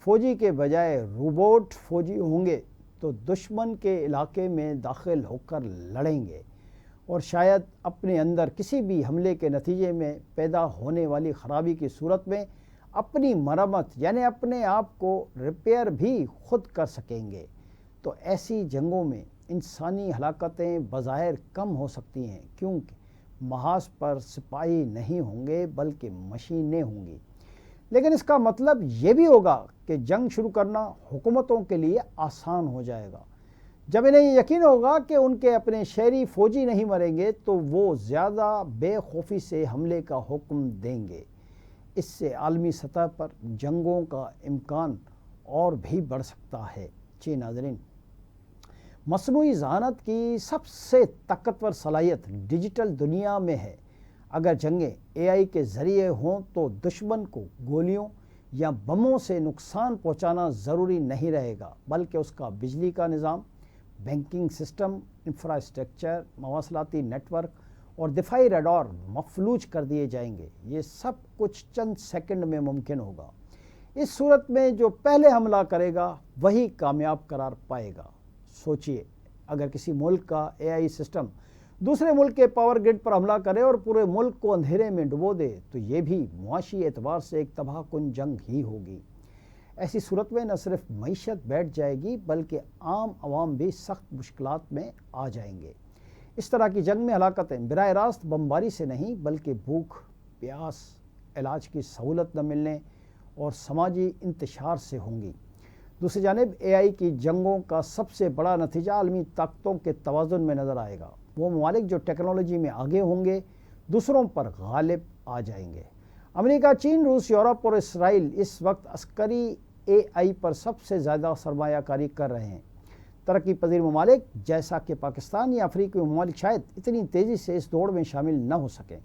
فوجی کے بجائے روبوٹ فوجی ہوں گے تو دشمن کے علاقے میں داخل ہو کر لڑیں گے اور شاید اپنے اندر کسی بھی حملے کے نتیجے میں پیدا ہونے والی خرابی کی صورت میں اپنی مرمت یعنی اپنے آپ کو ریپیئر بھی خود کر سکیں گے۔ تو ایسی جنگوں میں انسانی ہلاکتیں بظاہر کم ہو سکتی ہیں کیونکہ محاذ پر سپاہی نہیں ہوں گے بلکہ مشینیں ہوں گی۔ لیکن اس کا مطلب یہ بھی ہوگا کہ جنگ شروع کرنا حکومتوں کے لیے آسان ہو جائے گا۔ جب انہیں یہ یقین ہوگا کہ ان کے اپنے شہری فوجی نہیں مریں گے تو وہ زیادہ بے خوفی سے حملے کا حکم دیں گے۔ اس سے عالمی سطح پر جنگوں کا امکان اور بھی بڑھ سکتا ہے۔ جی ناظرین، مصنوعی ذہانت کی سب سے طاقتور صلاحیت ڈیجیٹل دنیا میں ہے۔ اگر جنگیں اے آئی کے ذریعے ہوں تو دشمن کو گولیوں یا بموں سے نقصان پہنچانا ضروری نہیں رہے گا بلکہ اس کا بجلی کا نظام، بینکنگ سسٹم، انفراسٹرکچر، مواصلاتی نیٹ ورک اور دفاعی ریڈار مفلوج کر دیے جائیں گے۔ یہ سب کچھ چند سیکنڈ میں ممکن ہوگا۔ اس صورت میں جو پہلے حملہ کرے گا وہی کامیاب قرار پائے گا۔ سوچئے، اگر کسی ملک کا اے آئی سسٹم دوسرے ملک کے پاور گرڈ پر حملہ کرے اور پورے ملک کو اندھیرے میں ڈبو دے تو یہ بھی معاشی اعتبار سے ایک تباہ کن جنگ ہی ہوگی۔ ایسی صورت میں نہ صرف معیشت بیٹھ جائے گی بلکہ عام عوام بھی سخت مشکلات میں آ جائیں گے۔ اس طرح کی جنگ میں ہلاکتیں براہ راست بمباری سے نہیں بلکہ بھوک، پیاس، علاج کی سہولت نہ ملنے اور سماجی انتشار سے ہوں گی۔ دوسری جانب اے آئی کی جنگوں کا سب سے بڑا نتیجہ عالمی طاقتوں کے توازن میں نظر آئے گا۔ وہ ممالک جو ٹیکنالوجی میں آگے ہوں گے دوسروں پر غالب آ جائیں گے۔ امریکہ، چین، روس، یورپ اور اسرائیل اس وقت عسکری اے آئی پر سب سے زیادہ سرمایہ کاری کر رہے ہیں۔ ترقی پذیر ممالک جیسا کہ پاکستان یا افریقی ممالک شاید اتنی تیزی سے اس دوڑ میں شامل نہ ہو سکیں۔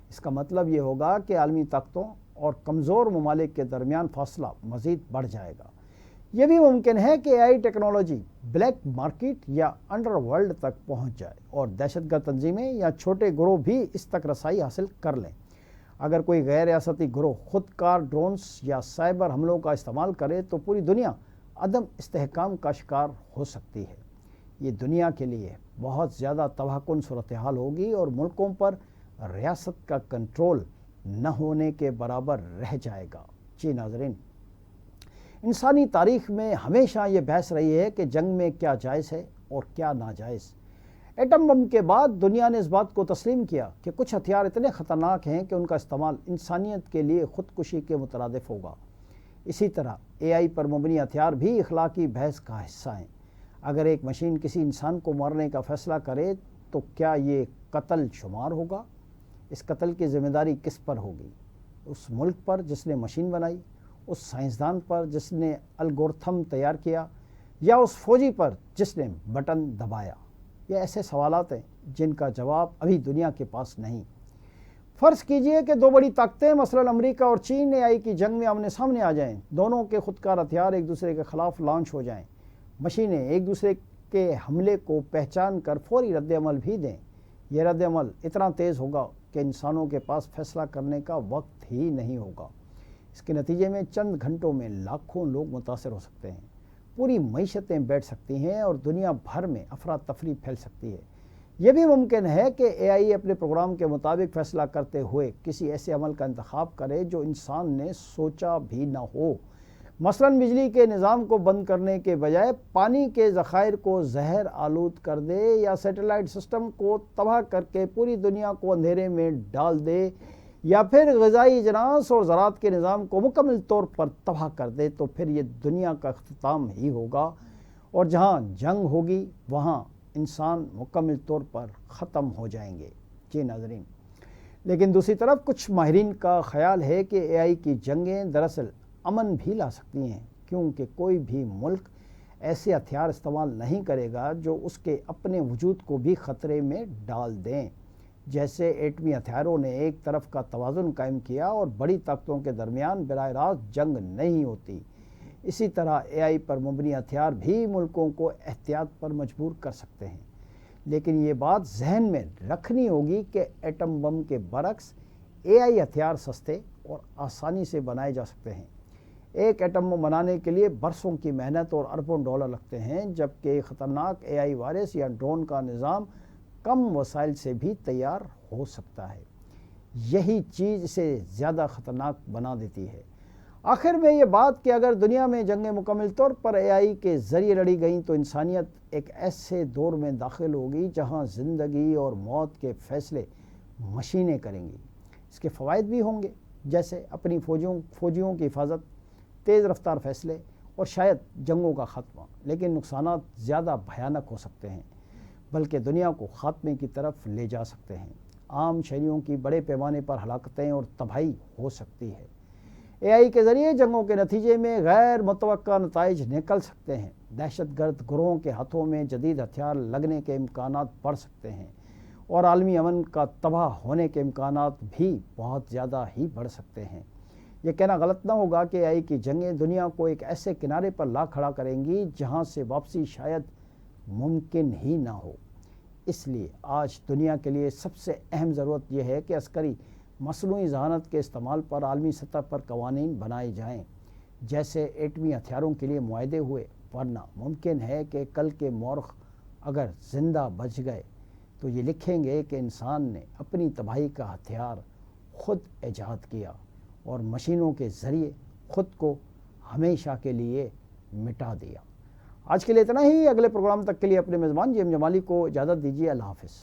اس کا مطلب یہ ہوگا کہ عالمی طاقتوں اور کمزور ممالک کے درمیان فاصلہ مزید بڑھ جائے گا۔ یہ بھی ممکن ہے کہ اے آئی ٹیکنالوجی بلیک مارکیٹ یا انڈر ورلڈ تک پہنچ جائے اور دہشت گرد تنظیمیں یا چھوٹے گروہ بھی اس تک رسائی حاصل کر لیں۔ اگر کوئی غیر ریاستی گروہ خود کار ڈرونز یا سائبر حملوں کا استعمال کرے تو پوری دنیا عدم استحکام کا شکار ہو سکتی ہے۔ یہ دنیا کے لیے بہت زیادہ تباہ کن صورتحال ہوگی اور ملکوں پر ریاست کا کنٹرول نہ ہونے کے برابر رہ جائے گا۔ جی ناظرین، انسانی تاریخ میں ہمیشہ یہ بحث رہی ہے کہ جنگ میں کیا جائز ہے اور کیا ناجائز۔ ایٹم بم کے بعد دنیا نے اس بات کو تسلیم کیا کہ کچھ ہتھیار اتنے خطرناک ہیں کہ ان کا استعمال انسانیت کے لیے خودکشی کے مترادف ہوگا۔ اسی طرح اے آئی پر مبنی ہتھیار بھی اخلاقی بحث کا حصہ ہیں۔ اگر ایک مشین کسی انسان کو مارنے کا فیصلہ کرے تو کیا یہ قتل شمار ہوگا؟ اس قتل کی ذمہ داری کس پر ہوگی؟ اس ملک پر جس نے مشین بنائی، اس سائنسدان پر جس نے الگورتھم تیار کیا، یا اس فوجی پر جس نے بٹن دبایا؟ یہ ایسے سوالات ہیں جن کا جواب ابھی دنیا کے پاس نہیں۔ فرض کیجئے کہ دو بڑی طاقتیں مثلاً امریکہ اور چین اے آئی کی جنگ میں آمنے سامنے آ جائیں۔ دونوں کے خودکار ہتھیار ایک دوسرے کے خلاف لانچ ہو جائیں۔ مشینیں ایک دوسرے کے حملے کو پہچان کر فوری رد عمل بھی دیں۔ یہ رد عمل اتنا تیز ہوگا کہ انسانوں کے پاس فیصلہ کرنے کا وقت ہی نہیں ہوگا۔ اس کے نتیجے میں چند گھنٹوں میں لاکھوں لوگ متاثر ہو سکتے ہیں، پوری معیشتیں بیٹھ سکتی ہیں اور دنیا بھر میں افراتفری پھیل سکتی ہے۔ یہ بھی ممکن ہے کہ اے آئی اپنے پروگرام کے مطابق فیصلہ کرتے ہوئے کسی ایسے عمل کا انتخاب کرے جو انسان نے سوچا بھی نہ ہو۔ مثلاً بجلی کے نظام کو بند کرنے کے بجائے پانی کے ذخائر کو زہر آلود کر دے یا سیٹلائٹ سسٹم کو تباہ کر کے پوری دنیا کو اندھیرے میں ڈال دے، یا پھر غذائی اجناس اور زراعت کے نظام کو مکمل طور پر تباہ کر دے تو پھر یہ دنیا کا اختتام ہی ہوگا، اور جہاں جنگ ہوگی وہاں انسان مکمل طور پر ختم ہو جائیں گے۔ جی ناظرین، لیکن دوسری طرف کچھ ماہرین کا خیال ہے کہ اے آئی کی جنگیں دراصل امن بھی لا سکتی ہیں، کیونکہ کوئی بھی ملک ایسے ہتھیار استعمال نہیں کرے گا جو اس کے اپنے وجود کو بھی خطرے میں ڈال دیں۔ جیسے ایٹمی ہتھیاروں نے ایک طرف کا توازن قائم کیا اور بڑی طاقتوں کے درمیان براہ راست جنگ نہیں ہوتی، اسی طرح اے آئی پر مبنی ہتھیار بھی ملکوں کو احتیاط پر مجبور کر سکتے ہیں۔ لیکن یہ بات ذہن میں رکھنی ہوگی کہ ایٹم بم کے برعکس اے آئی ہتھیار سستے اور آسانی سے بنائے جا سکتے ہیں۔ ایک ایٹم بم بنانے کے لیے برسوں کی محنت اور اربوں ڈالر لگتے ہیں، جبکہ خطرناک AI وائرس یا ڈرون کا نظام کم وسائل سے بھی تیار ہو سکتا ہے۔ یہی چیز اسے زیادہ خطرناک بنا دیتی ہے۔ آخر میں یہ بات کہ اگر دنیا میں جنگیں مکمل طور پر AI کے ذریعے لڑی گئیں تو انسانیت ایک ایسے دور میں داخل ہوگی جہاں زندگی اور موت کے فیصلے مشینیں کریں گی۔ اس کے فوائد بھی ہوں گے، جیسے اپنی فوجیوں کی حفاظت، تیز رفتار فیصلے اور شاید جنگوں کا خاتمہ، لیکن نقصانات زیادہ بھیانک ہو سکتے ہیں، بلکہ دنیا کو خاتمے کی طرف لے جا سکتے ہیں۔ عام شہریوں کی بڑے پیمانے پر ہلاکتیں اور تباہی ہو سکتی ہے۔ AI کے ذریعے جنگوں کے نتیجے میں غیر متوقع نتائج نکل سکتے ہیں۔ دہشت گرد گروہوں کے ہاتھوں میں جدید ہتھیار لگنے کے امکانات بڑھ سکتے ہیں اور عالمی امن کا تباہ ہونے کے امکانات بھی بہت زیادہ ہی بڑھ سکتے ہیں۔ یہ کہنا غلط نہ ہوگا کہ AI کی جنگیں دنیا کو ایک ایسے کنارے پر لا کھڑا کریں گی جہاں سے واپسی شاید ممکن ہی نہ ہو۔ اس لیے آج دنیا کے لیے سب سے اہم ضرورت یہ ہے کہ عسکری مصنوعی ذہانت کے استعمال پر عالمی سطح پر قوانین بنائے جائیں، جیسے ایٹمی ہتھیاروں کے لیے معاہدے ہوئے، ورنہ ممکن ہے کہ کل کے مورخ اگر زندہ بچ گئے تو یہ لکھیں گے کہ انسان نے اپنی تباہی کا ہتھیار خود ایجاد کیا اور مشینوں کے ذریعے خود کو ہمیشہ کے لیے مٹا دیا۔ آج کے لیے اتنا ہی۔ اگلے پروگرام تک کے لیے اپنے میزبان جیم جمالی کو اجازت دیجیے۔ اللہ حافظ۔